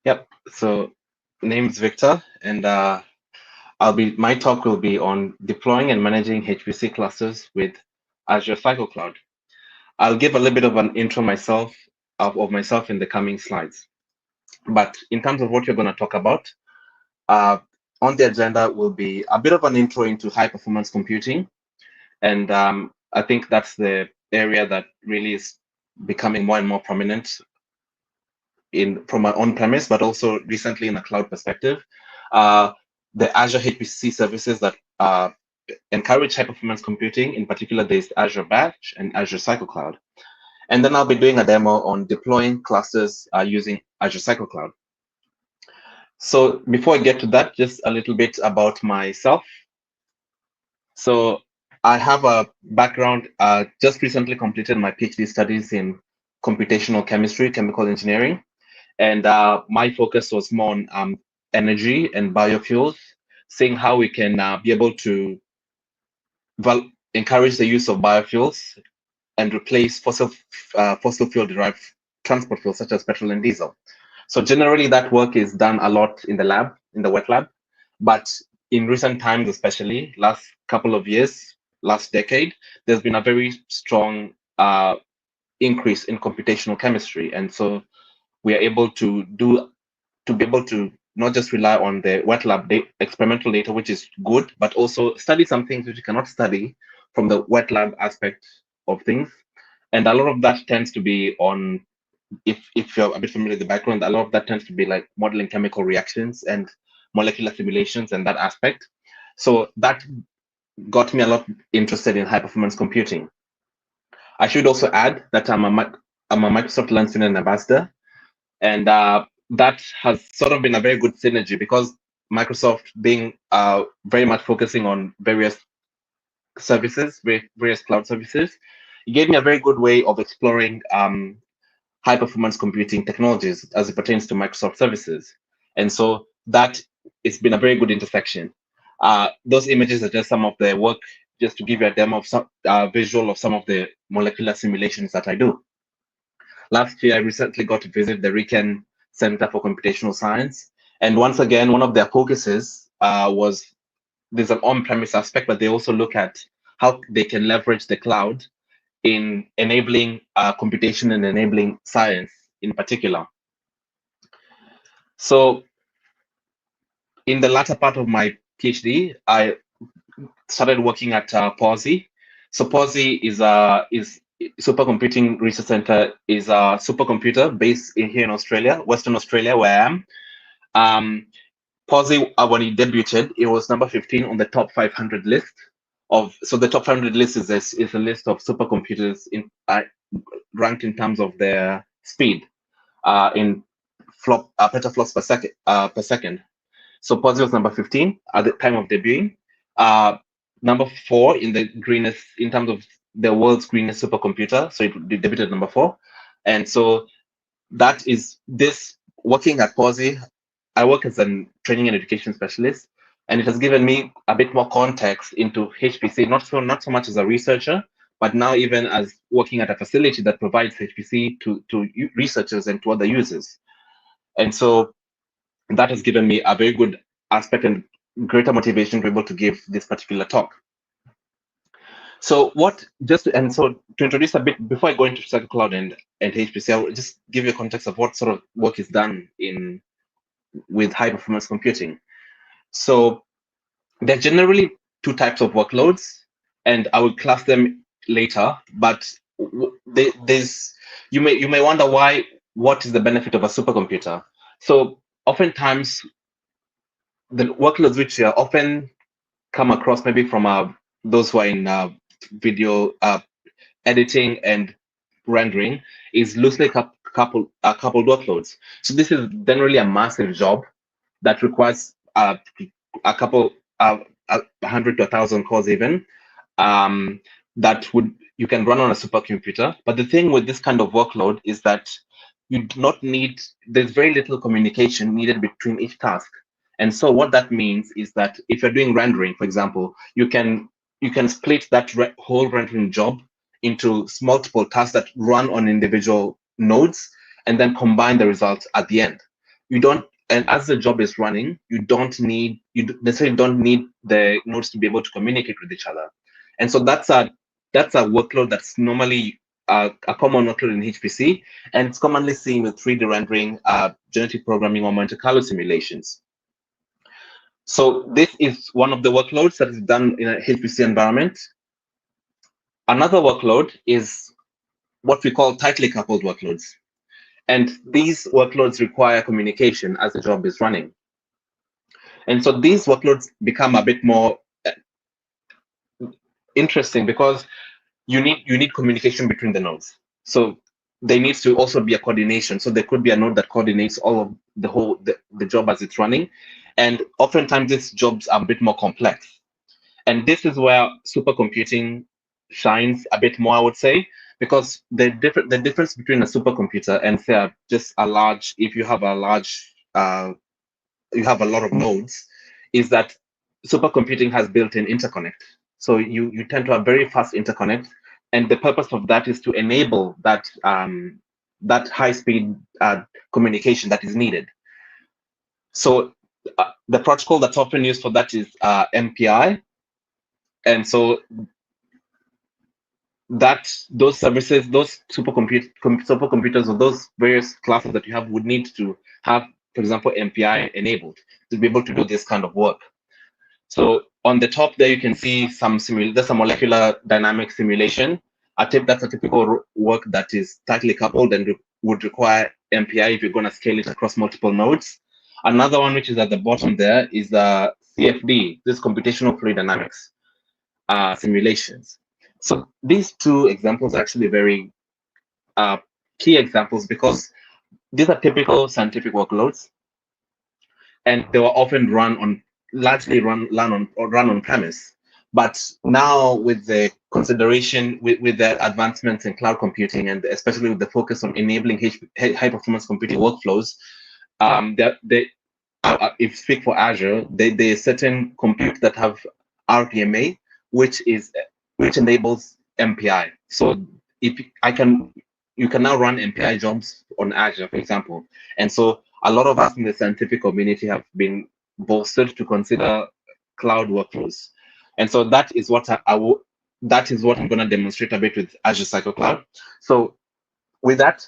Yep. So name's Victor, and my talk will be on deploying and managing HPC clusters with Azure CycleCloud. I'll give a little bit of an intro myself of myself in the coming slides. But in terms of what you're going to talk about, uh, on the agenda will be a bit of an intro into high performance computing, and I think that's the area that really is becoming more and more prominent in from an on-premise, but also recently in a cloud perspective. Uh, the Azure HPC services that encourage high-performance computing, in particular, there's Azure Batch and Azure CycleCloud. And then I'll be doing a demo on deploying clusters using Azure CycleCloud. So before I get to that, just a little bit about myself. So I have a background, just recently completed my PhD studies in computational chemistry, chemical engineering. And my focus was more on energy and biofuels, seeing how we can be able to encourage the use of biofuels and replace fossil fuel derived transport fuels such as petrol and diesel. So generally, that work is done a lot in the lab, in the wet lab. But in recent times, especially last couple of years, last decade, there's been a very strong increase in computational chemistry, and so we are able to be able to not just rely on the wet lab experimental data, which is good, but also study some things which you cannot study from the wet lab aspect of things. And a lot of that tends to be on, if you're a bit familiar with the background, a lot of that tends to be like modeling chemical reactions and molecular simulations and that aspect. So that got me a lot interested in high performance computing. I should also add that I'm a Microsoft Learn Student Ambassador, and that has sort of been a very good synergy because Microsoft being very much focusing on various services, various cloud services, it gave me a very good way of exploring high performance computing technologies as it pertains to Microsoft services. And so that it's been a very good intersection. Those images are just some of the work, just to give you a demo of some visual of some of the molecular simulations that I do. Last year, I recently got to visit the RIKEN Center for Computational Science. And once again, one of their focuses was there's an on-premise aspect, but they also look at how they can leverage the cloud in enabling computation and enabling science in particular. So in the latter part of my PhD, I started working at POSI. So POSI is Supercomputing Research Center is a supercomputer based here in Australia, Western Australia, where I am. POSI, when it debuted, it was number 15 on the top 500 list so the top 500 list is a list of supercomputers ranked in terms of their speed in petaflops per second. So POSI was number 15 at the time of debuting. Number 4 in the greenest, in terms of the world's greenest supercomputer. So it debuted number 4. And so that is this working at POSI. I work as a training and education specialist, and it has given me a bit more context into HPC, not so much as a researcher, but now even as working at a facility that provides HPC to researchers and to other users. And so that has given me a very good aspect and greater motivation to be able to give this particular talk. So to introduce a bit, before I go into CycleCloud and HPC, I'll just give you a context of what sort of work is done with high performance computing. So there are generally two types of workloads, and I will class them later, but you may wonder what is the benefit of a supercomputer. So oftentimes the workloads which are often come across maybe from those who are in video editing and rendering is loosely coupled workloads. So this is generally a massive job that requires a couple, uh, 100 to 1,000 cores even, that you can run on a supercomputer. But the thing with this kind of workload is that you do not need, there's very little communication needed between each task. And so what that means is that if you're doing rendering, for example, you can split that whole rendering job into multiple tasks that run on individual nodes and then combine the results at the end. you don't, and as the job is running, you necessarily don't need the nodes to be able to communicate with each other. And so that's a workload that's normally a common workload in HPC, and it's commonly seen with 3D rendering, genetic programming, or Monte Carlo simulations. So this is one of the workloads that is done in a HPC environment. Another workload is what we call tightly coupled workloads. And these workloads require communication as the job is running. And so these workloads become a bit more interesting because you need communication between the nodes. So there needs to also be a coordination. So there could be a node that coordinates all of the job as it's running. And oftentimes these jobs are a bit more complex. And this is where supercomputing shines a bit more, I would say, because the difference between a supercomputer and say just a large, if you have a large, you have a lot of nodes, is that supercomputing has built-in interconnect. So you tend to have very fast interconnect, and the purpose of that is to enable that that high-speed communication that is needed. So the protocol that's often used for that is MPI, and so that those services, those supercomputers, or those various classes that you have would need to have, for example, MPI enabled to be able to do this kind of work. So on the top there, you can see there's a molecular dynamic simulation. That's a typical work that is tightly coupled and would require MPI if you're going to scale it across multiple nodes. Another one, which is at the bottom there, is CFD, this computational fluid dynamics simulations. So these two examples are actually very key examples because these are typical scientific workloads, and they were often largely run on premise. But now with the consideration, with the advancements in cloud computing, and especially with the focus on enabling high performance computing workflows, if you speak for Azure, there are certain compute that have RPMA, which enables MPI. So you can now run MPI jobs on Azure, for example. And so a lot of us in the scientific community have been bolstered to consider cloud workflows. And so that is what I'm going to demonstrate a bit with Azure CycleCloud. So with that,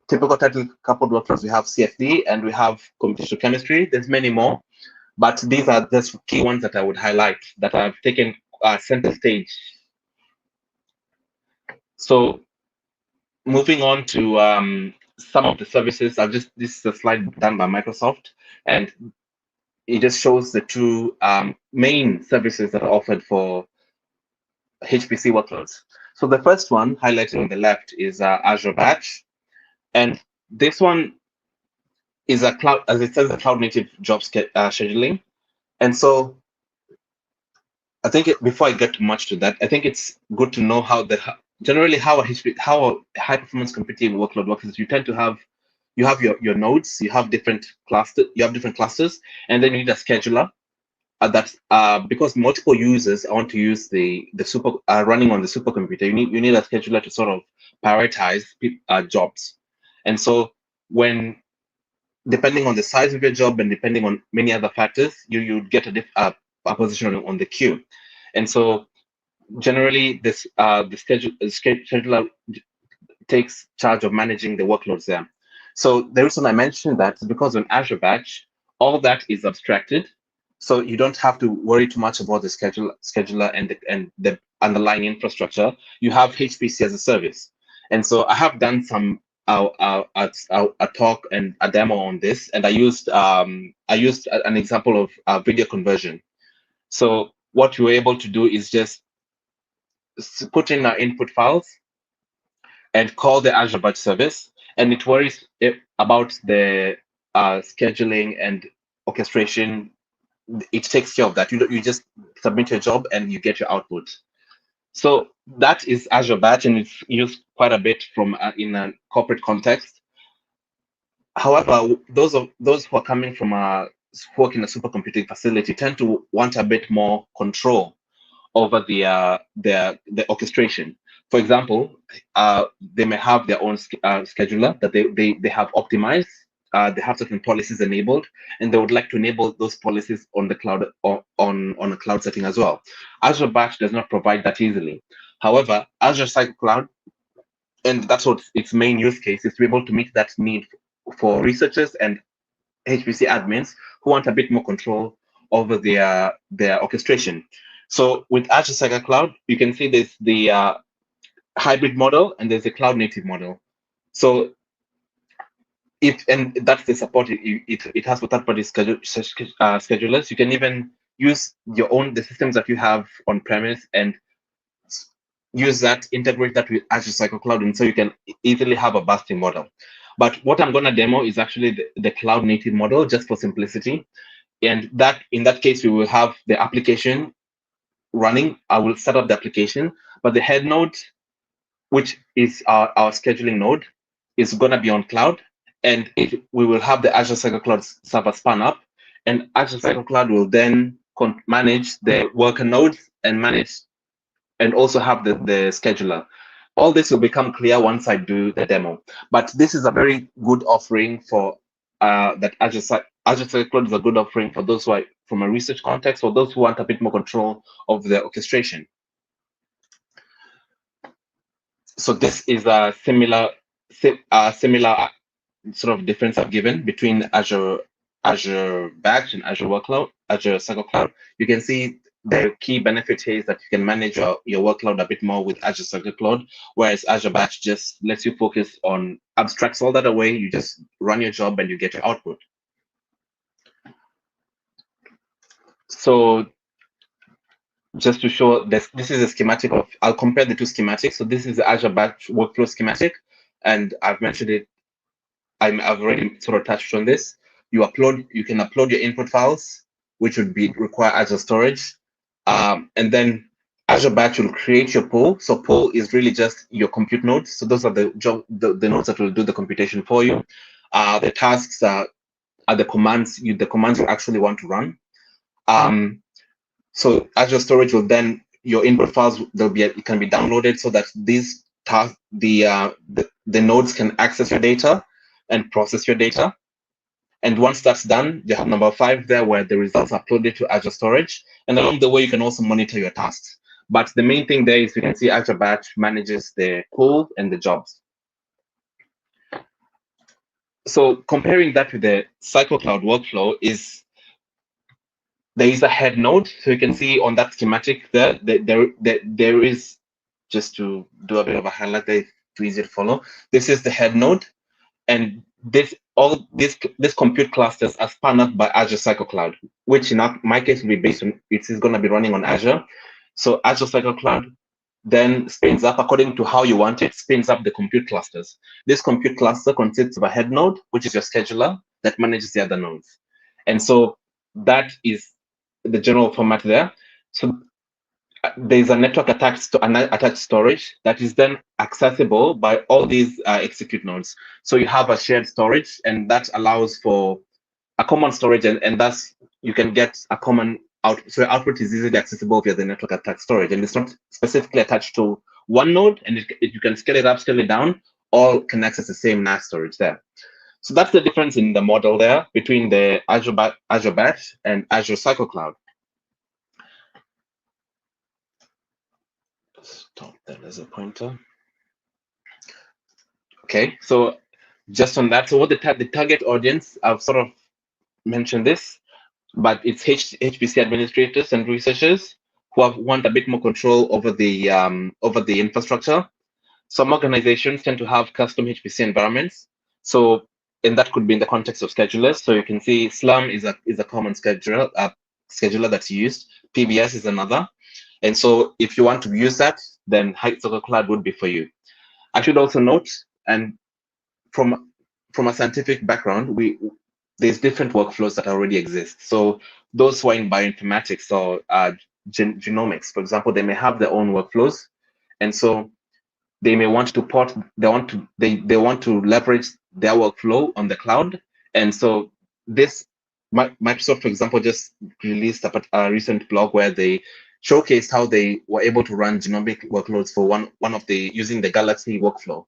typical tightly coupled workflows, we have CFD and we have computational chemistry. There's many more, but these are just key ones that I would highlight that have taken center stage. So moving on to some of the services, this is a slide done by Microsoft, and it just shows the two main services that are offered for HPC workloads. So the first one highlighted on the left is Azure Batch, and this one is a cloud, as it says, a cloud native job scheduling. And so I think before I get much to that, I think it's good to know how generally how a high performance computing workload works is you tend to have your nodes, you have different clusters, and then you need a scheduler that's because multiple users want to use the super running on the supercomputer. You need a scheduler to sort of prioritize jobs. And so depending on the size of your job and depending on many other factors, you get a position on the queue. And so generally the scheduler takes charge of managing the workloads there. So the reason I mentioned that is because on Azure Batch, all that is abstracted. So you don't have to worry too much about the scheduler and the underlying infrastructure. You have HPC as a service. And so I have done some a talk and a demo on this, and I used an example of video conversion. So what we were able to do is just put in our input files and call the Azure Batch service, and it worries about the scheduling and orchestration. It takes care of that. You just submit your job and you get your output. So that is Azure Batch, and it's used quite a bit in a corporate context. However, those who are coming from work in a supercomputing facility tend to want a bit more control over the orchestration. For example, they may have their own scheduler that they have optimized they have certain policies enabled, and they would like to enable those policies on the cloud or on a cloud setting as well. Azure Batch does not provide that easily. However, Azure CycleCloud, and that's what its main use case is, to be able to meet that need for researchers and HPC admins who want a bit more control over their orchestration. So with Azure CycleCloud, you can see there's the hybrid model and there's a cloud native model. So and that's the support it has for third-party schedulers. You can even use the systems that you have on premise and use that, integrate that with Azure CycleCloud, and so you can easily have a bursting model. But what I'm going to demo is actually the cloud native model, just for simplicity. And that in that case, we will have the application running. I will set up the application, but the head node, which is our scheduling node, is going to be on cloud. And we will have the Azure CycleCloud server spun up, and Azure CycleCloud will then manage the worker nodes and also have the scheduler. All this will become clear once I do the demo. But this is a very good offering for that Azure CycleCloud is a good offering for those who are from a research context, or those who want a bit more control of the orchestration. So this is a similar sort of difference I've given between Azure Batch and Azure CycleCloud. You can see the key benefit here is that you can manage your workload a bit more with Azure CycleCloud, whereas Azure Batch just lets you focus on, abstracts all that away. You just run your job and you get your output. So just to show this is a schematic of, I'll compare the two schematics. So this is the Azure Batch workflow schematic, and I've mentioned it. I've already sort of touched on this. You can upload your input files, which would require Azure storage. And then Azure Batch will create your pool. So pool is really just your compute nodes. So those are the nodes that will do the computation for you. The tasks are the commands you actually want to run. So Azure storage will then, your input files it can be downloaded so that these tasks, the nodes can access your data and process your data. And once that's done, you have number 5 there, where the results are uploaded to Azure storage. And along the way, you can also monitor your tasks. But the main thing there is you can see Azure Batch manages the pool and the jobs. So comparing that with the CycleCloud workflow is, there is a head node. So you can see on that schematic there is, just to do a bit of a highlight there, too easy to follow. This is the head node. And these compute clusters are spun up by Azure CycleCloud, which in my case will be based on, it is going to be running on Azure. So Azure CycleCloud then spins up, according to how you want it, spins up the compute clusters. This compute cluster consists of a head node, which is your scheduler that manages the other nodes. And so that is the general format there. So there's a network attached storage that is then accessible by all these execute nodes. So you have a shared storage, and that allows for a common storage, and thus you can get a common output. So your output is easily accessible via the network attached storage, and it's not specifically attached to one node, and you can scale it up, scale it down, all can access the same NAS storage there. So that's the difference in the model there between the Azure Batch and Azure CycleCloud. Stop there as a pointer. Okay, so just on that, so what the target audience, I've sort of mentioned this, but it's HPC administrators and researchers who want a bit more control over the infrastructure. Some organizations tend to have custom HPC environments, so, and that could be in the context of schedulers. So you can see Slurm is a common scheduler that's used. PBS is another. And so if you want to use that, then CycleCloud would be for you. I should also note, and from a scientific background, there's different workflows that already exist. So those who are in bioinformatics or genomics, for example, they may have their own workflows, and so they may want to they want to leverage their workflow on the cloud. And so this Microsoft, for example, just released a recent blog where they showcased how they were able to run genomic workloads for one of the using the Galaxy workflow.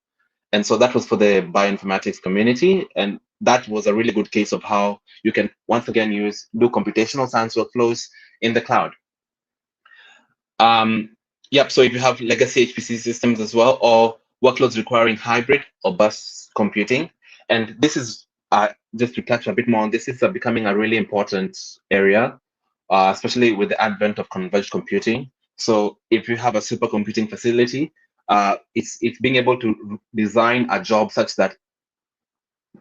And so that was for the bioinformatics community. And that was a really good case of how you can, once again, do computational science workflows in the cloud. Yep, so if you have legacy HPC systems as well, or workloads requiring hybrid or bus computing, and this is, just to touch a bit more on this, is becoming a really important area, especially with the advent of converged computing. So if you have a supercomputing facility, it's being able to design a job such that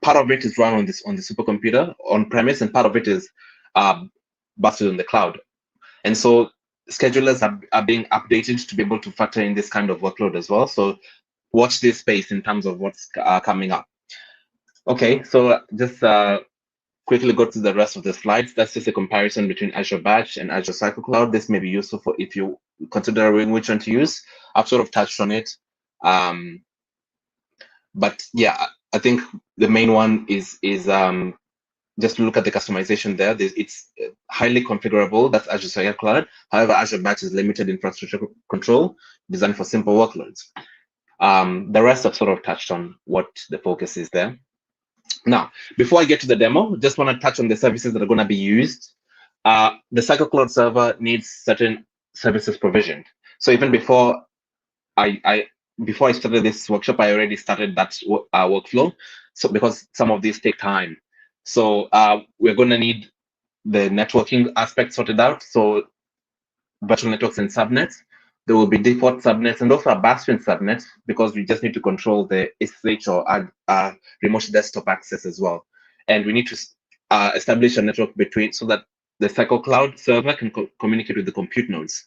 part of it is run on the supercomputer on premise, and part of it is busted on the cloud. And so schedulers are being updated to be able to factor in this kind of workload as well. So watch this space in terms of what's coming up. Okay, so just quickly go to the rest of the slides. That's just a comparison between Azure Batch and Azure CycleCloud. This may be useful for if you considering which one to use. I've sort of touched on it. But yeah, I think the main one is just look at the customization there. It's highly configurable. That's Azure CycleCloud. However, Azure Batch is limited infrastructure control, designed for simple workloads. The rest I've sort of touched on what the focus is there. Now, before I get to the demo, just want to touch on the services that are going to be used. The CycleCloud server needs certain services provisioned. So even before I started this workshop, I already started that workflow. So because some of these take time. So we're going to need the networking aspect sorted out. So virtual networks and subnets. There will be default subnets and also a bastion subnet, because we just need to control the SSH or add remote desktop access as well. And we need to establish a network between, so that the CycleCloud server can communicate with the compute nodes.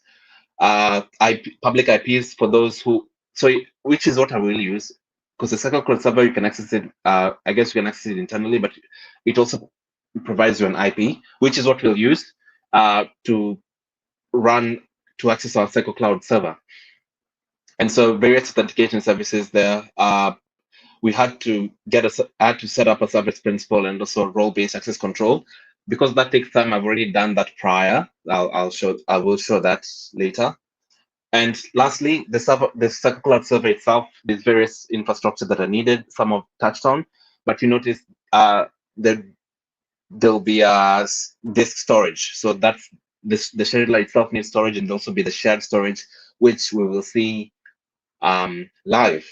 Public IPs for those who, so which is what I will use, because the CycleCloud server, you can access it, I guess you can access it internally, but it also provides you an IP, which is what we'll use to access our CycleCloud server. And so various authentication services there. We had to set up a service principal and also role-based access control. Because that takes time, I've already done that prior. I will show that later. And lastly, the CycleCloud server itself, there's various infrastructure that are needed. Some I've touched on, but you notice there'll be a disk storage. So that's the scheduler itself needs storage, and also be the shared storage, which we will see live.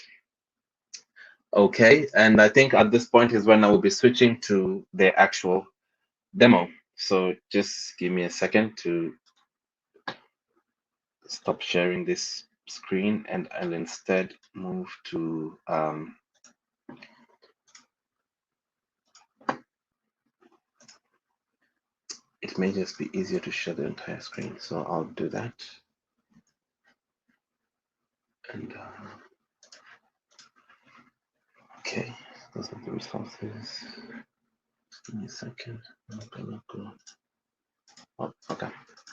Okay, and I think at this point is when I will be switching to the actual demo. So just give me a second to stop sharing this screen, and I'll instead move to it may just be easier to share the entire screen, so I'll do that. And okay, those are the resources. Give me a second. Oh, okay.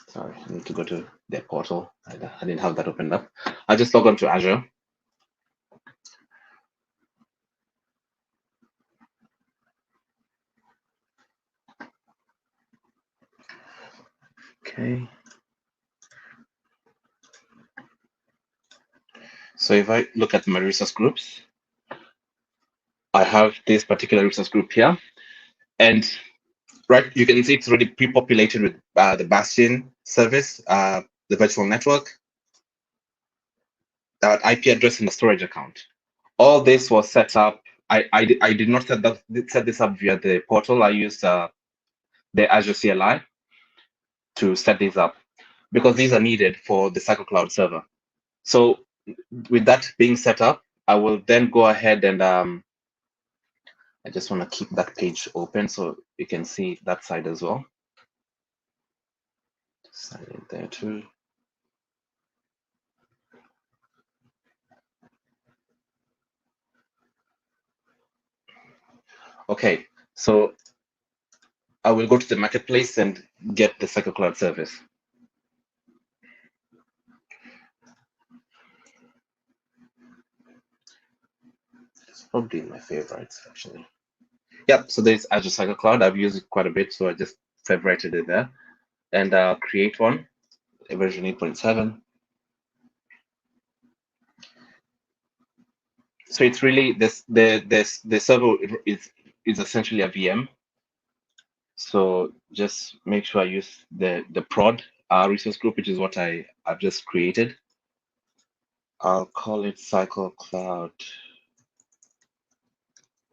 Sorry, I need to go to their portal. I didn't have that opened up. I'll just log on to Azure. Okay. So if I look at my resource groups, I have this particular resource group here, and right, you can see it's already pre-populated with the Bastion service, the virtual network, IP address, and the storage account. All this was set up. I did not set this up via the portal. I used the Azure CLI to set these up, because these are needed for the CycleCloud server. So with that being set up, I will then go ahead and I just want to keep that page open so you can see that side as well. Sign in there too. Okay, so I will go to the marketplace and get the CycleCloud service. It's probably my favorites actually. Yep, so there's Azure CycleCloud. I've used it quite a bit, so I just favorited it there. And I'll create one, version 8.7. So it's really this the server is essentially a VM. So just make sure I use the prod resource group, which is what I've just created. I'll call it CycleCloud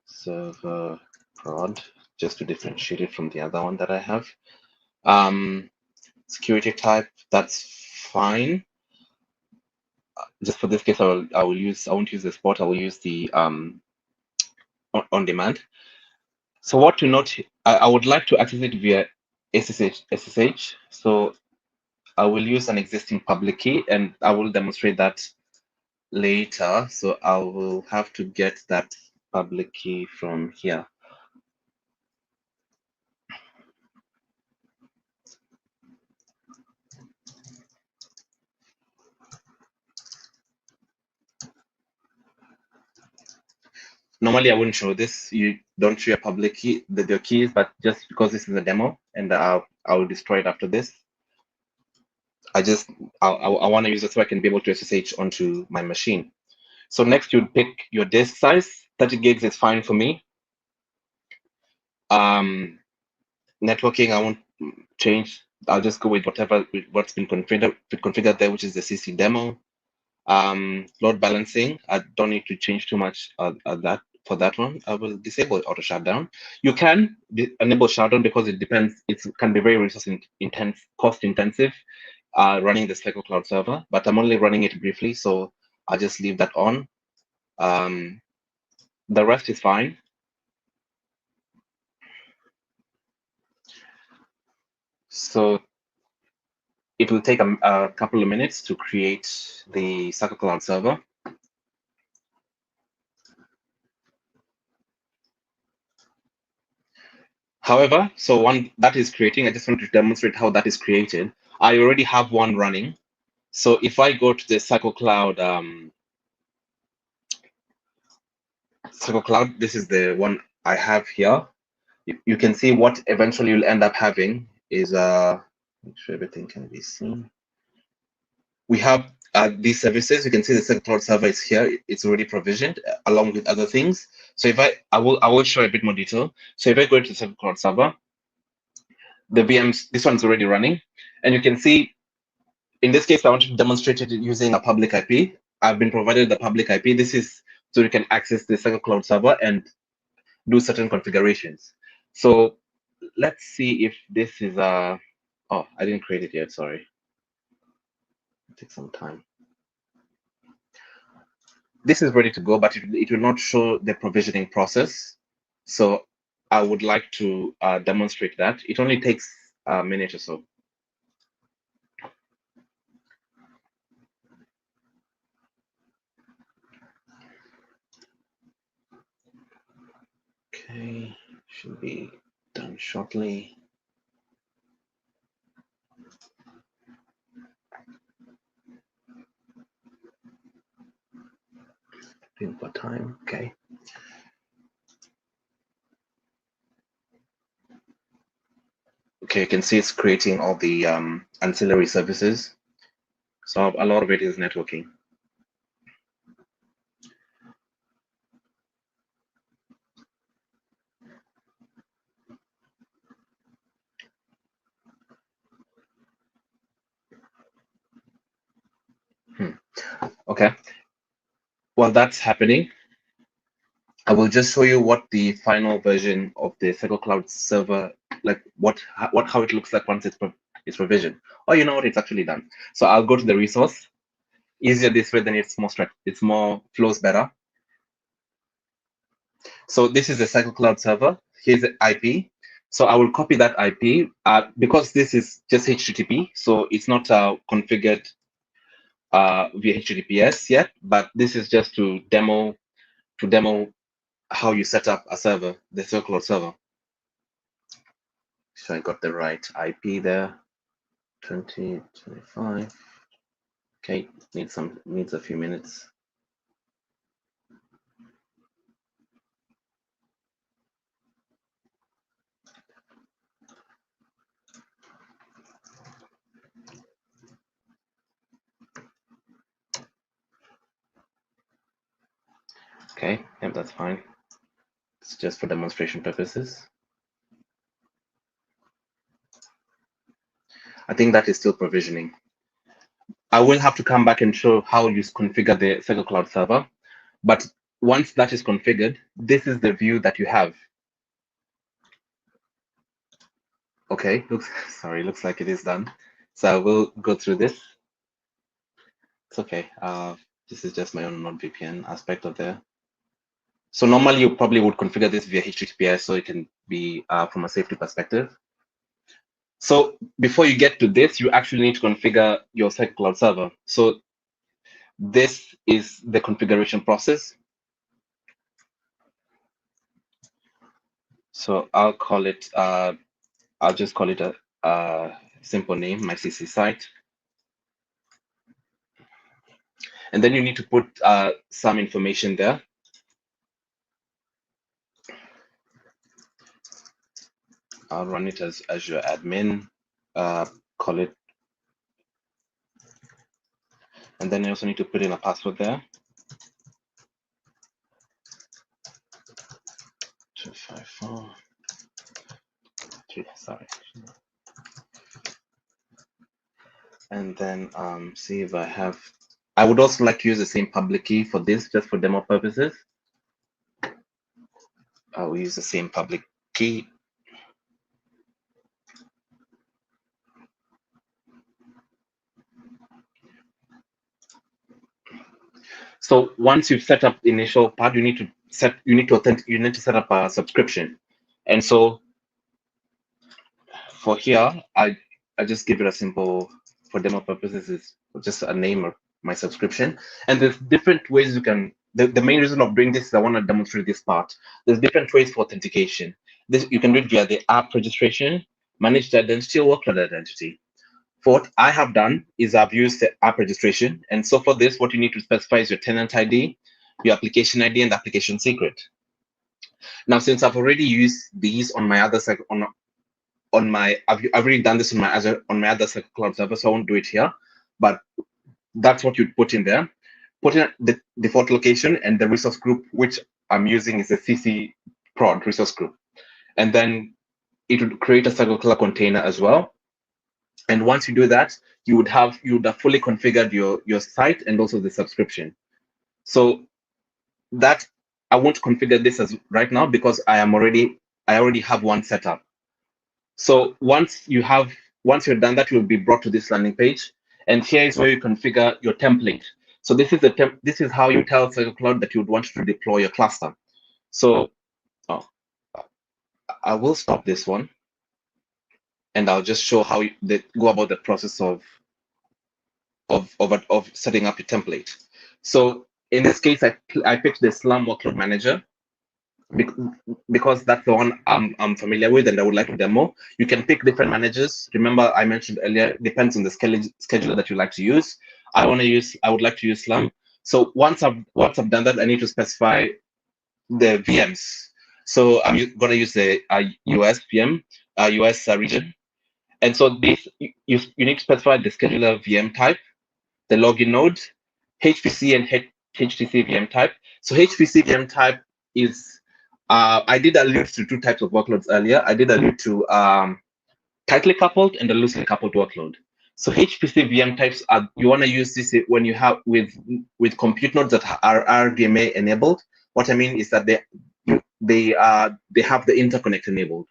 server prod, just to differentiate it from the other one that I have. Security type, that's fine. Just for this case, I won't use the spot. I will use the on demand. So what to note, I would like to access it via SSH. So I will use an existing public key, and I will demonstrate that later. So I will have to get that public key from here. Normally, I wouldn't show this. You don't show a public key, your keys, but just because this is a demo, and I will destroy it after this. I want to use it so I can be able to SSH onto my machine. So next, you pick your disk size. 30 gigs is fine for me. Networking, I won't change. I'll just go with what's been configured there, which is the CC demo. Load balancing, I don't need to change too much for that one. I will disable auto shutdown. You can enable shutdown because it depends. It can be very resource cost intensive running the CycleCloud server, but I'm only running it briefly, so I'll just leave that on. The rest is fine. So it will take a couple of minutes to create the CycleCloud server. However, so one that is creating, I just want to demonstrate how that is created. I already have one running. So if I go to the CycleCloud, CycleCloud, this is the one I have here. You can see what eventually you'll end up having is, make sure everything can be seen. We have these services. You can see the CycleCloud server is here. It's already provisioned along with other things. So if I will show a bit more detail. So if I go to the CycleCloud server, the VMs, this one's already running, and you can see. In this case, I want to demonstrate it using a public IP. I've been provided the public IP. This is so you can access the CycleCloud server and do certain configurations. So let's see if this is a. Oh, I didn't create it yet. Sorry. It'll take some time. This is ready to go, but it will not show the provisioning process. So I would like to demonstrate that. It only takes a minute or so. Okay, should be done shortly. Input time, okay. Okay, you can see it's creating all the ancillary services. So a lot of it is networking. Okay, while that's happening, I will just show you what the final version of the CycleCloud server, like how it looks like once it's provisioned. Oh, you know what? It's actually done. So I'll go to the resource. Easier this way, then it's more flows better. So this is the CycleCloud server. Here's the IP. So I will copy that IP because this is just HTTP, so it's not configured via HTTPS yet. But this is just to demo how you set up a server, the CycleCloud server. So I got the right IP there. 2025. Okay, needs a few minutes. Okay, yep, that's fine. It's just for demonstration purposes. I think that is still provisioning. I will have to come back and show how you configure the CycleCloud server. But once that is configured, this is the view that you have. Okay, looks like it is done. So I will go through this. It's okay. This is just my own NordVPN aspect of there. So normally you probably would configure this via HTTPS so it can be from a safety perspective. So before you get to this, you actually need to configure your CycleCloud server. So this is the configuration process. So I'll just call it a simple name, my CC site. And then you need to put some information there. I'll run it as Azure admin, call it. And then you also need to put in a password there. 254. Sorry. And then see if I have. I would also like to use the same public key for this, just for demo purposes. I will use the same public key. So once you've set up the initial part, you need to set up a subscription. And so for here, I just give it a simple, for demo purposes, is just a name of my subscription. And there's different ways you can. The main reason of doing this is I want to demonstrate this part. There's different ways for authentication. This you can do it via the app registration, managed identity, or workload identity. For what I have done is I've used the app registration. And so for this, what you need to specify is your tenant ID, your application ID, and the application secret. Now, since I've already used these on my other side, I've already done this on my other CycleCloud server, so I won't do it here. But that's what you'd put in there. Put in the default location and the resource group, which I'm using is a CC prod resource group. And then it would create a CycleCloud container as well. And once you do that, you would have fully configured your site and also the subscription. So that I won't configure this as right now because I already have one set up. So once you're done that, you'll be brought to this landing page, and here is where you configure your template. So this is how you tell CycleCloud that you would want to deploy your cluster. So I will stop this one, and I'll just show how they go about the process of setting up your template. So in this case, I picked the Slum Workload Manager because that's the one I'm familiar with and I would like to demo. You can pick different managers. Remember, I mentioned earlier, it depends on the scheduler that you like to use. I would like to use Slum. So once I've done that, I need to specify the VMs. So I'm going to use the US VM, US region. And so this you need to specify the scheduler VM type, the login node, HPC and HTC VM type. So HPC VM type is, I did allude to two types of workloads earlier. I did allude to tightly coupled and a loosely coupled workload. So HPC VM types you want to use this when you have with compute nodes that are RDMA enabled. What I mean is that they have the interconnect enabled.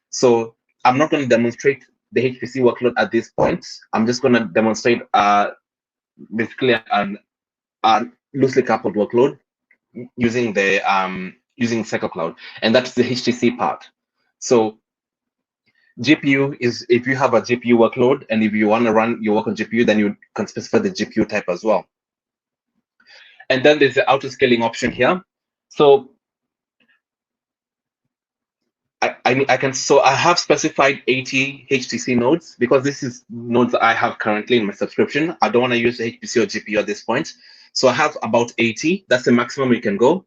So I'm not going to demonstrate the HPC workload at this point. I'm just going to demonstrate basically a loosely coupled workload using using CycleCloud, and that's the HTC part. So GPU is, if you have a GPU workload and if you want to run your work on GPU, then you can specify the GPU type as well. And then there's the auto scaling option here. So I have specified 80 HTC nodes because this is nodes that I have currently in my subscription. I don't want to use the HPC or GPU at this point. So I have about 80. That's the maximum you can go.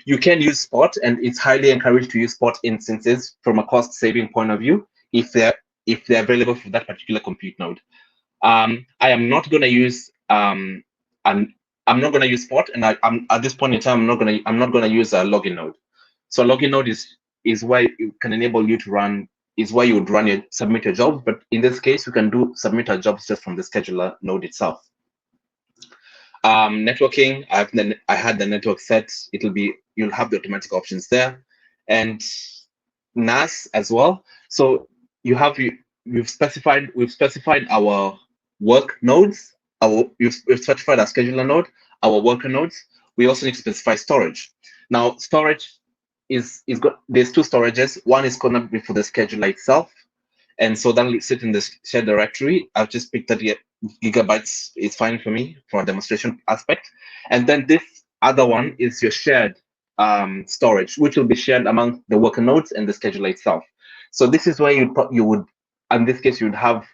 You can use Spot, and it's highly encouraged to use Spot instances from a cost-saving point of view if they're available for that particular compute node. I am not going to use a I'm not going to use Spot, and I'm at this point in time, I'm not going to use a login node. So login node is where it can enable you to run, is where you would run your submit your jobs. But in this case, you can do submit our jobs just from the scheduler node itself. Networking, I had the network set. You'll have the automatic options there, and NAS as well. So we've specified our work nodes. We've specified our scheduler node, our worker nodes. We also need to specify storage. Now, storage there's two storages. One is going to be for the scheduler itself, and so that'll sit in the shared directory. I've just picked 30 gigabytes. It's fine for me for a demonstration aspect. And then this other one is your shared storage, which will be shared among the worker nodes and the scheduler itself. So this is where you would, in this case, you would have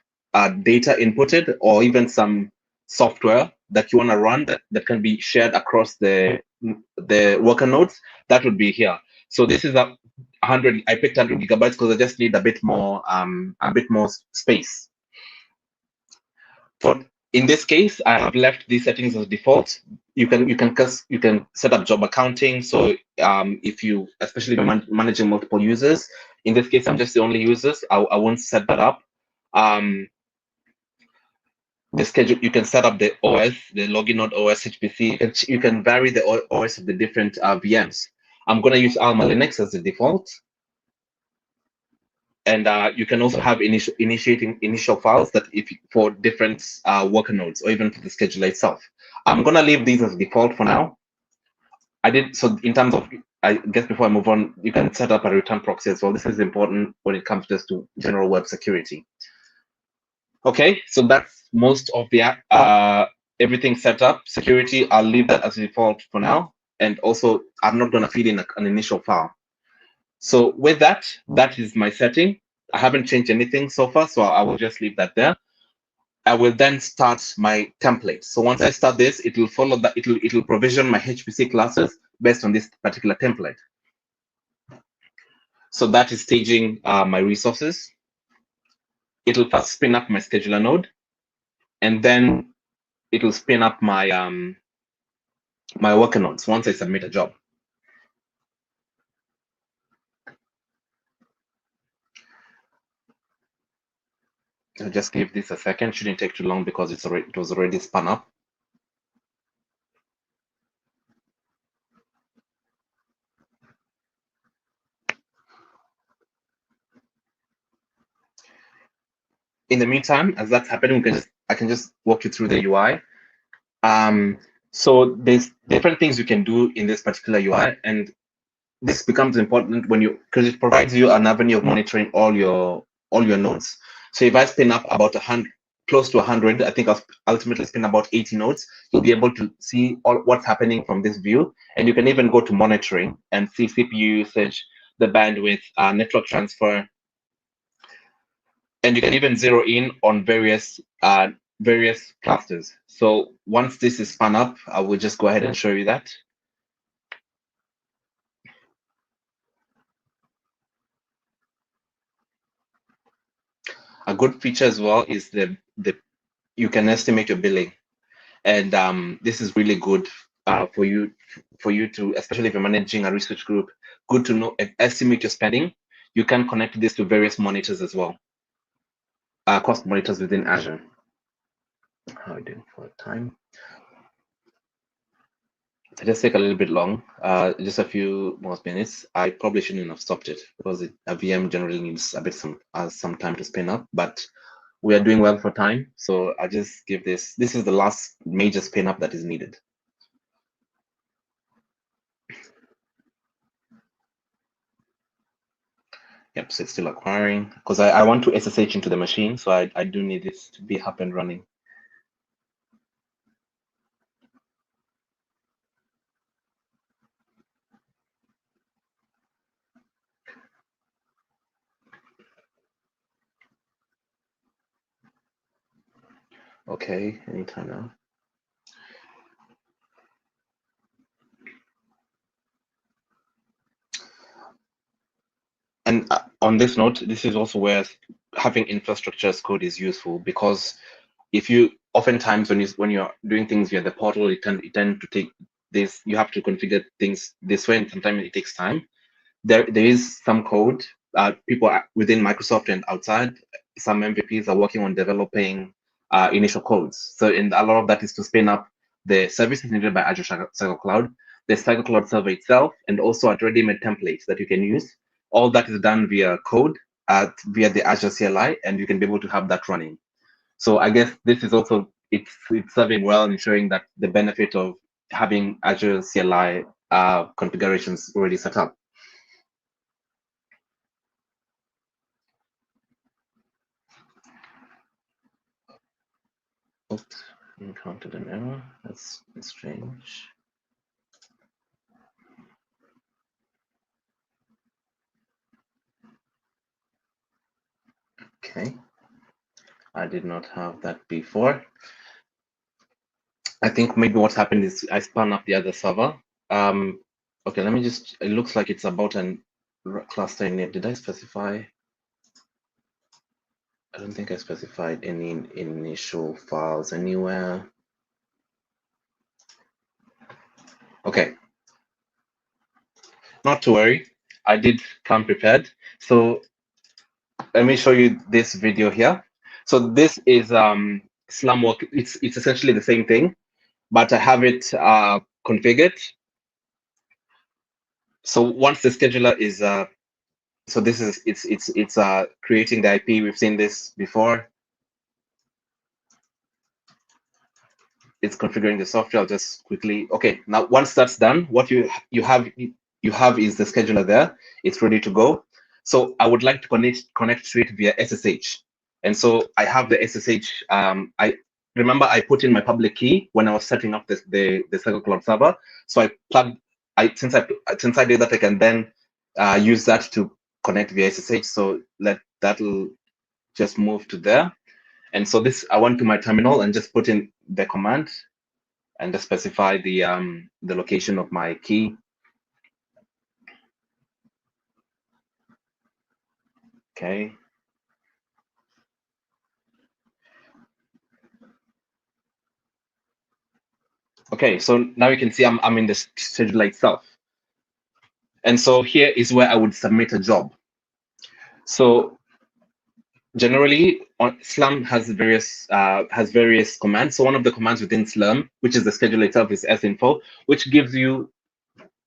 data inputted or even some software that you want to run that can be shared across the worker nodes. That would be here. So this is a 100. I picked 100 gigabytes because I just need a bit more space. For in this case, I have left these settings as default. You can set up job accounting. So if you, especially if you're managing multiple users, in this case, I'm just the only users. I won't set that up. The schedule, you can set up the OS, the login node OS HPC. You can vary the OS of the different VMs. I'm going to use Alma Linux as the default. And you can also have initiating initial files that for different worker nodes or even for the scheduler itself. I'm going to leave these as default for now. So in terms of, I guess before I move on, you can set up a return proxy as well. This is important when it comes just to general web security. Okay, so that's most of the everything set up. Security, I'll leave that as default for now. And also, I'm not going to feed in an initial file. So with that, that is my setting. I haven't changed anything so far, so I will just leave that there. I will then start my template. So once I start this, it will follow that. It will provision my HPC classes based on this particular template. So that is staging my resources. It will first spin up my scheduler node, and then it will spin up my my worker nodes once I submit a job. I'll just give this a second. Shouldn't take too long because it was already spun up. In the meantime, as that's happening, I can just walk you through the UI. So there's different things you can do in this particular UI, and this becomes important because it provides you an avenue of monitoring all your nodes. So if I spin up about close to 100, I think I'll ultimately spin about 80 nodes, you'll be able to see what's happening from this view. And you can even go to monitoring and see CPU usage, the bandwidth, network transfer, and you can even zero in on various clusters. So once this is spun up, I will just go ahead and show you that. A good feature as well is you can estimate your billing, and this is really good for you to, especially if you're managing a research group, good to know and estimate your spending. You can connect this to various monitors as well, cost monitors within Azure. How are we doing for time? It just take a little bit long, just a few more minutes. I probably shouldn't have stopped it because a VM generally needs a bit some time to spin up, but we are doing well for time. So I just give this is the last major spin up that is needed. Yep, so it's still acquiring because I want to SSH into the machine. So I do need this to be up and running. Okay, anytime now. And on this note, this is also where having infrastructure as code is useful, because if you oftentimes when you're doing things via the portal, you tend to take this. You have to configure things this way, and sometimes it takes time. There is some code. People within Microsoft and outside, some MVPs are working on developing initial codes. So, and a lot of that is to spin up the services needed by Azure CycleCloud, the CycleCloud server itself, and also a ready-made templates that you can use. All that is done via code, via the Azure CLI, and you can be able to have that running. So I guess this is also, it's serving well and showing that the benefit of having Azure CLI configurations already set up. Oops, encountered an error. That's strange. Okay. I did not have that before. I think maybe what happened is I spun up the other server. Okay, let me just, it looks like it's about an cluster name. Did I specify? I don't think I specified any initial files anywhere. Okay. Not to worry, I did come prepared. So let me show you this video here. So this is Slum work. It's essentially the same thing, but I have it configured. So once the scheduler is so this is it's creating the IP. We've seen this before. It's configuring the software. I'll just quickly. Okay, now once that's done, what you have is the scheduler there. It's ready to go. So I would like to connect to it via SSH. And so I have the SSH. I remember I put in my public key when I was setting up the CycleCloud server. So I plugged. Since I did that, I can then use that to connect via SSH. So that'll just move to there. And so this, I went to my terminal and just put in the command and just specify the location of my key. Okay. Okay, so now you can see I'm in the scheduler itself. And so here is where I would submit a job. So generally, Slum has various commands. So one of the commands within Slum, which is the scheduler itself, is sinfo, which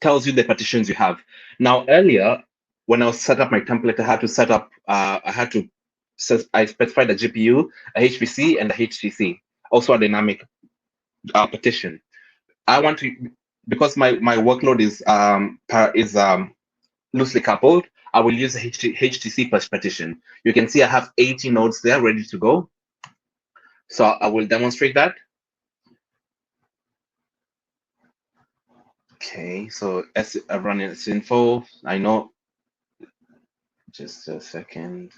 tells you the partitions you have. Now earlier, when I was set up my template, I had to set up I specified a GPU, a HPC, and a HTC, also a dynamic partition. I want to, because my workload is loosely coupled, I will use a HTC partition. You can see I have 80 nodes there ready to go. So I will demonstrate that. Okay, so I'm running info. I know. Just a second.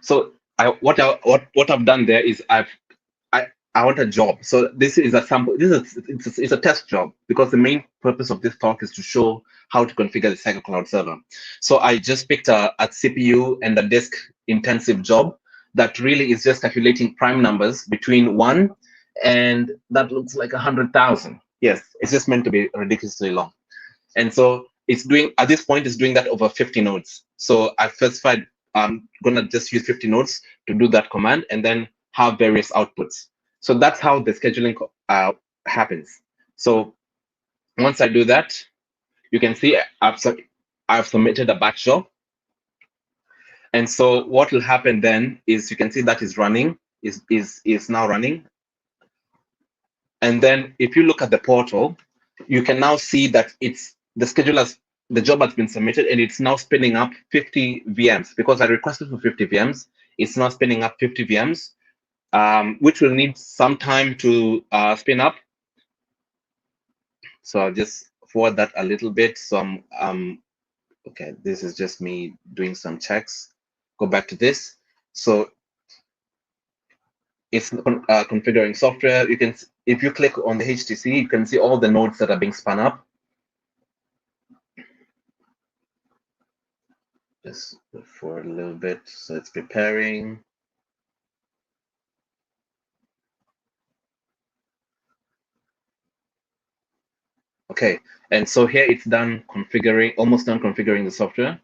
So what I've done there is I want a job. So this is a sample. It's a test job, because the main purpose of this talk is to show how to configure the CycleCloud server. So I just picked a CPU and a disk intensive job that really is just calculating prime numbers between 1 and that looks like 100,000. Yes, it's just meant to be ridiculously long. And so it's doing, at this point, it's doing that over 50 nodes. So I specified I'm gonna just use 50 nodes to do that command and then have various outputs. So that's how the scheduling happens. So once I do that, you can see I've submitted a batch job. And so what will happen then is you can see that is running, is now running. And then if you look at the portal, you can now see that it's the job has been submitted and it's now spinning up 50 VMs, because I requested for 50 VMs. It's now spinning up 50 VMs, which will need some time to spin up. So I'll just forward that a little bit. So okay, this is just me doing some checks. Go back to this. So it's configuring software. You can, if you click on the HTC, you can see all the nodes that are being spun up. Just for a little bit, so it's preparing. Okay, and so here it's done configuring, almost done configuring the software.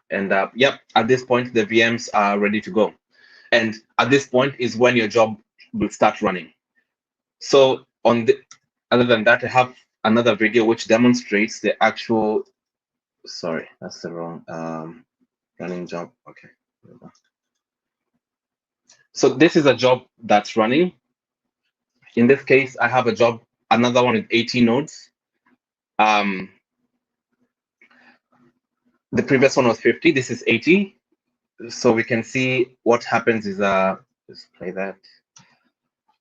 Yep, at this point the VMs are ready to go, and at this point is when your job will start running. So other than that, I have another video which demonstrates the actual. Sorry, that's the wrong running job. Okay. So this is a job that's running. In this case, I have a job, another one with 80 nodes. The previous one was 50. This is 80. So we can see what happens is let's play that.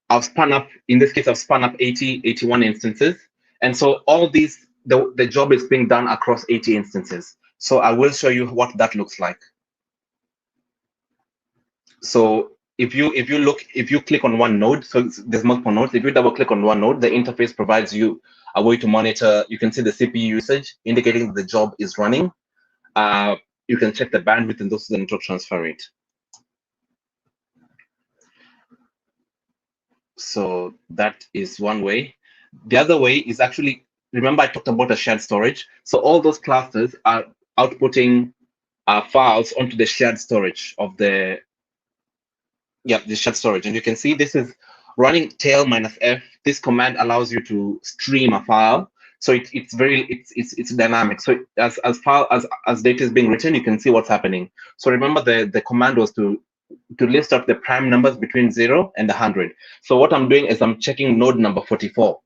I've spun up, in this case, I've spun up 81 instances. And so all these, the job is being done across 80 instances. So I will show you what that looks like. So if you click on one node, so there's multiple nodes. If you double click on one node, the interface provides you a way to monitor. You can see the CPU usage, indicating that the job is running. You can check the bandwidth and those the network transfer rate. So that is one way. The other way is actually, remember I talked about a shared storage. So all those clusters are outputting files onto the shared storage of the shared storage. And you can see this is running tail -f. This command allows you to stream a file. So it's dynamic. So as data is being written, you can see what's happening. So remember the command was to list out the prime numbers between 0 and 100. So what I'm doing is I'm checking node number 44.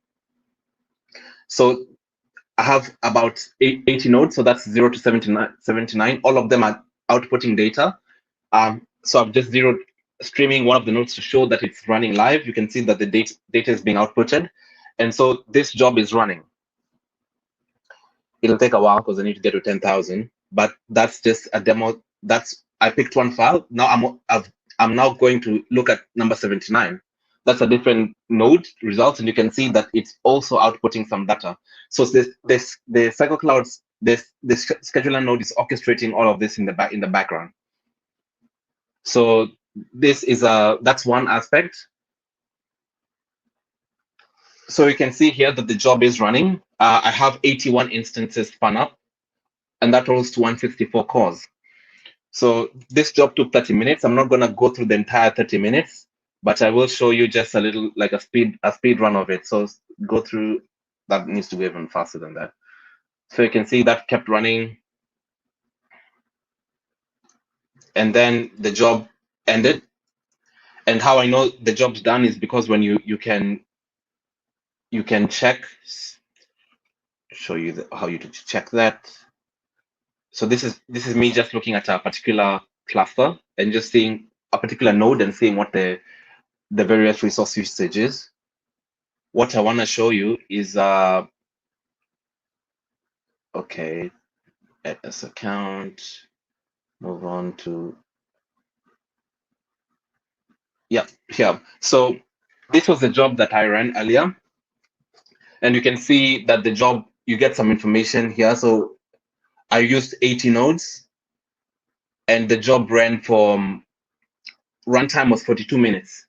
So I have about 80 nodes, so that's 0 to 79. All of them are outputting data. So I've just streaming one of the nodes to show that it's running live. You can see that the data is being outputted. And so this job is running. It'll take a while because I need to get to 10,000, but that's just a demo. I picked one file. Now I'm now going to look at number 79. That's a different node results, and you can see that it's also outputting some data. So the CycleCloud, the scheduler node is orchestrating all of this in the background. So this is that's one aspect. So you can see here that the job is running. I have 81 instances spun up, and that rolls to 164 cores. So this job took 30 minutes. I'm not going to go through the entire 30 minutes, but I will show you just a little, like a speed run of it. So go through, that needs to be even faster than that. So you can see that kept running. And then the job ended. And how I know the job's done is because when you can check, show you how you check that. So this is me just looking at a particular cluster and just seeing a particular node and seeing what the various resource usage is. What I want to show you is okay, add this account, move on to here. So this was the job that I ran earlier, and you can see that the job, you get some information here. So I used 80 nodes, and the job ran from runtime was 42 minutes.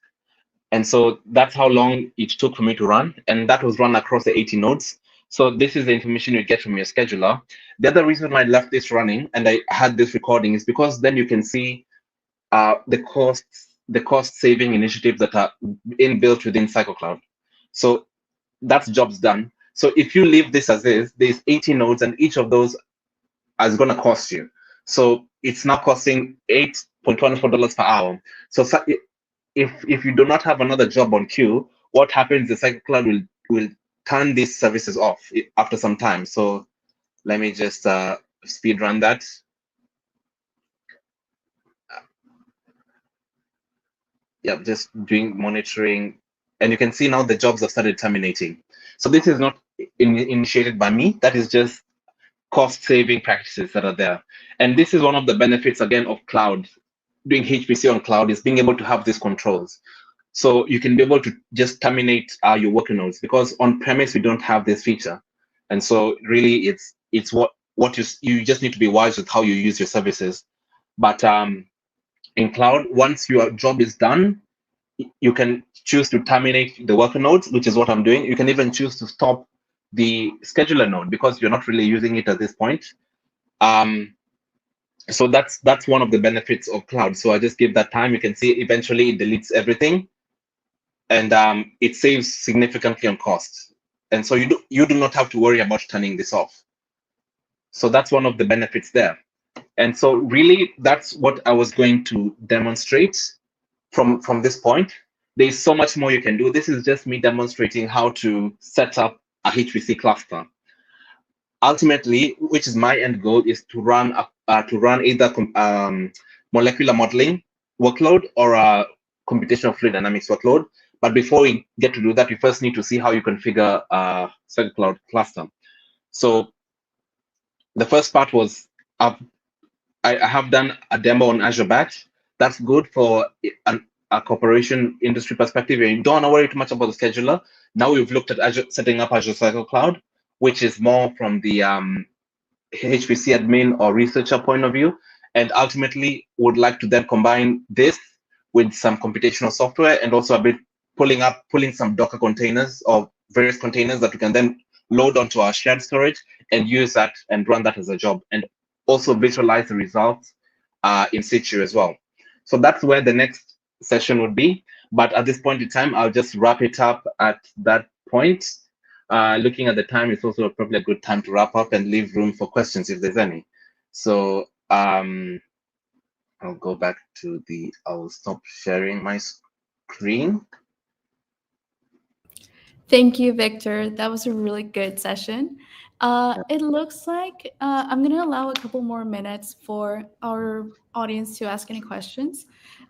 And so that's how long it took for me to run. And that was run across the 80 nodes. So this is the information you get from your scheduler. The other reason I left this running and I had this recording is because then you can see the cost saving initiatives that are inbuilt within CycleCloud. So that's jobs done. So if you leave this as is, there's 80 nodes and each of those is going to cost you. So it's now costing $8.24 per hour. So if you do not have another job on queue, what happens is CycleCloud will turn these services off after some time. So let me just speed run that. Just doing monitoring. And you can see now the jobs have started terminating. So this is not initiated by me. That is just cost-saving practices that are there. And this is one of the benefits, again, of cloud. Doing HPC on cloud is being able to have these controls. So you can be able to just terminate your worker nodes, because on premise we don't have this feature. And so really it's what you just need to be wise with how you use your services. But in cloud, once your job is done, you can choose to terminate the worker nodes, which is what I'm doing. You can even choose to stop the scheduler node because you're not really using it at this point. So that's one of the benefits of cloud. So I just give that time. You can see eventually it deletes everything, and it saves significantly on cost. And so you do not have to worry about turning this off. So that's one of the benefits there. And so really, that's what I was going to demonstrate from this point. There's so much more you can do. This is just me demonstrating how to set up a HPC cluster. Ultimately, which is my end goal, is to run either molecular modeling workload or a computational fluid dynamics workload. But before we get to do that, we first need to see how you configure a CycleCloud cluster. So the first part was I have done a demo on Azure Batch. That's good for a corporation industry perspective. You don't want to worry too much about the scheduler. Now we've looked at Azure, setting up Azure CycleCloud, which is more from the HPC admin or researcher point of view, and ultimately would like to then combine this with some computational software and also a bit pulling some Docker containers or various containers that we can then load onto our shared storage and use that and run that as a job, and also visualize the results in situ as well. So that's where the next session would be. But at this point in time, I'll just wrap it up at that point. Looking at the time, it's also probably a good time to wrap up and leave room for questions if there's any. So I'll go back to I'll stop sharing my screen. Thank you, Victor. That was a really good session. It looks like I'm going to allow a couple more minutes for our audience to ask any questions.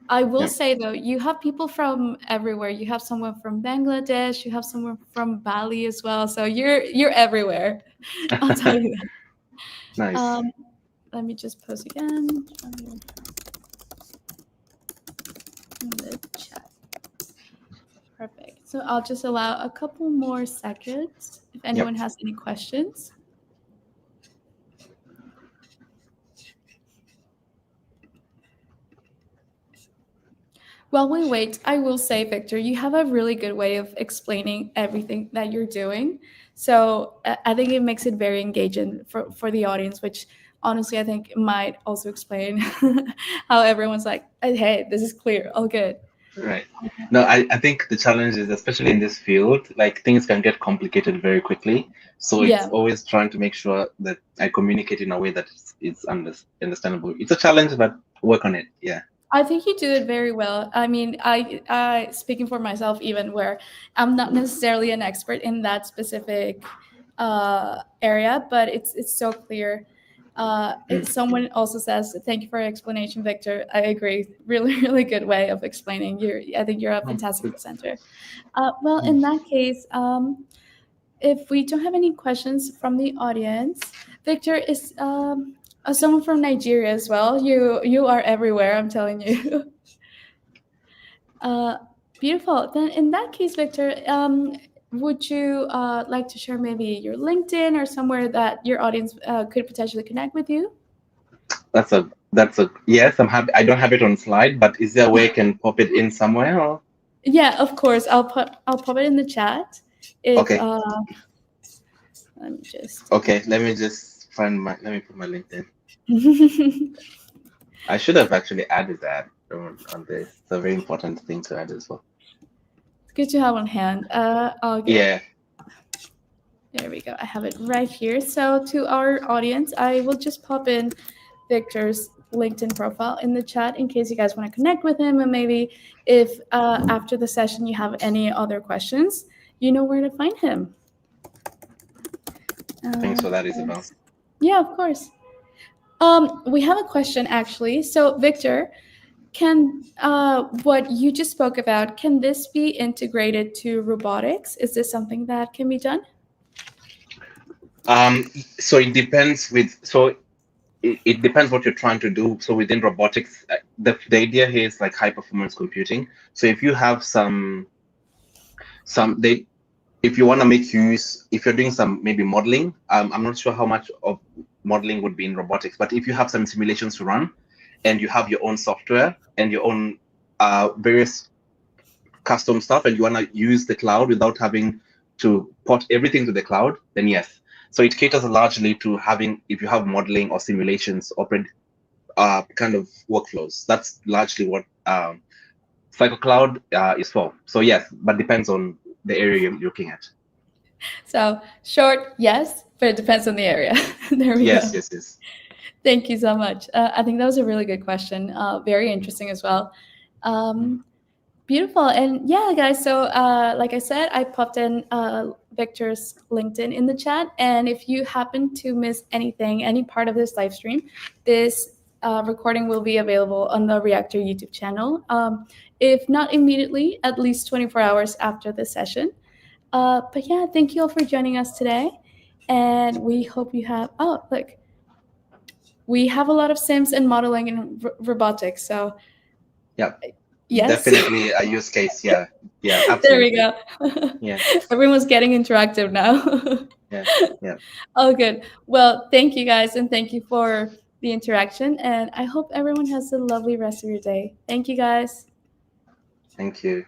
I will say, though, you have people from everywhere. You have someone from Bangladesh. You have someone from Bali as well. So you're everywhere. I'll tell you that. Nice. Let me just post again in the chat. Perfect. So I'll just allow a couple more seconds if anyone has any questions. While we wait, I will say, Victor, you have a really good way of explaining everything that you're doing. So I think it makes it very engaging for the audience, which honestly I think might also explain how everyone's like, hey, this is clear, all good. Right. No, I think the challenge is, especially in this field, like things can get complicated very quickly. So it's always trying to make sure that I communicate in a way that it's understandable. It's a challenge, but work on it. Yeah. I think you do it very well. I mean, I speaking for myself, even where I'm not necessarily an expert in that specific area, but it's so clear. Someone also says, "Thank you for your explanation, Victor." I agree. Really, really good way of explaining. I think you're a fantastic presenter. Well, in that case, if we don't have any questions from the audience, Victor is someone from Nigeria as well. You are everywhere, I'm telling you. Beautiful. Then in that case, Victor, would you like to share maybe your LinkedIn or somewhere that your audience could potentially connect with you? That's a yes. I'm happy. I don't have it on slide, but is there a way I can pop it in somewhere? Or? Yeah, of course. I'll pop it in the chat. Okay. Let me just. Okay. Let me just find let me put my LinkedIn. I should have actually added that on this. It's a very important thing to add as well. It's good to have on hand. Yeah. There we go. I have it right here. So to our audience, I will just pop in Victor's LinkedIn profile in the chat in case you guys want to connect with him. And maybe if after the session you have any other questions, you know where to find him. Thanks for that, Isabel. Yeah, of course. We have a question actually. So Victor, can what you just spoke about, can this be integrated to robotics? Is this something that can be done? So it depends it depends what you're trying to do. So within robotics, the idea here is like high performance computing. So if you have if you want to make use, if you're doing some maybe modeling, I'm not sure how much of modeling would be in robotics, but if you have some simulations to run and you have your own software and your own various custom stuff and you want to use the cloud without having to port everything to the cloud, then yes. So it caters largely to having, if you have modeling or simulations or kind of workflows. That's largely what CycleCloud is for. So yes, but depends on the area you're looking at. So short, yes, but it depends on the area. There we Yes, go. yes. Thank you so much. I think that was a really good question. Very interesting as well. Beautiful. And yeah, guys, so like I said, I popped in Victor's LinkedIn in the chat. And if you happen to miss anything, any part of this live stream, this recording will be available on the Reactor YouTube channel. If not immediately, at least 24 hours after the session. But yeah, thank you all for joining us today. And we hope you have, oh, look, we have a lot of sims and modeling and robotics. So yeah, yes, definitely a use case. Yeah, absolutely. There we go. Yeah, everyone's getting interactive now. yeah. Oh, good. Well, thank you guys, and thank you for the interaction. And I hope everyone has a lovely rest of your day. Thank you, guys. Thank you.